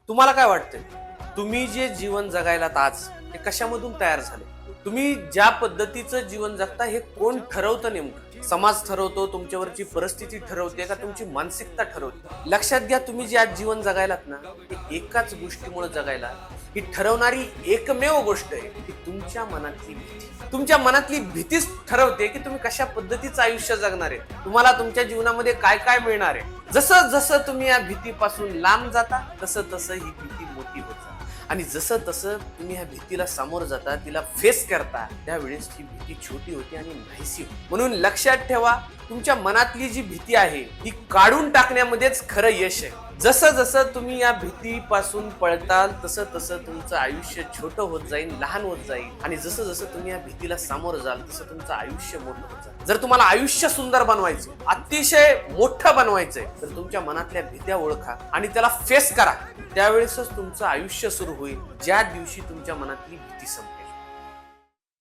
तुम्हाला काय वाटतंय? तुम्ही जे जीवन जगायलात आज हे कशामधून तयार झाले? तुम्ही ज्या पद्धतीचं जीवन जगता हे कोण ठरवतं नेमकं? समाज ठरवतो, तुमच्यावरची परिस्थिती ठरवते का तुमची मानसिकता ठरवते? लक्षात घ्या, तुम्ही जे आज जीवन जगायलात ना ते एकाच गोष्टीमुळे जगायला, ही ठरवणारी एकमेव गोष्ट आहे की तुमच्या मनातली भीती. तुमच्या मनातली भीतीच ठरवते की तुम्ही कशा पद्धतीचं आयुष्य जगणार आहे, तुम्हाला तुमच्या जीवनामध्ये काय काय मिळणार आहे. जसं जसं तुम्ही या भीतीपासून लांब जाता तसं तसं ही भीती मोठी होत जाते. आणि जसं तसं तुम्ही ह्या भीतीला सामोरं जाता, तिला फेस करता, त्यावेळेस ही भीती छोटी होते आणि नाहीशी होते. म्हणून लक्षात ठेवा, तुमच्या मनातली जी भीती आहे ती काढून टाकण्यामध्येच खरं यश आहे. जसं जसं तुम्ही या भीतीपासून पळताल तसं तसं तुमचं आयुष्य छोटं होत जाईल, लहान होत जाईल. आणि जसं जसं तुम्ही या भीतीला सामोरं जाल तसं तुमचं आयुष्य मोठं होत जाईल. जर तुम्हाला आयुष्य सुंदर बनवायचं, अतिशय मोठं बनवायचंय, तर तुमच्या मनातल्या भीत्या ओळखा आणि त्याला फेस करा. त्यावेळेसच तुमचं आयुष्य सुरू होईल, ज्या दिवशी तुमच्या मनातली भीती संपेल.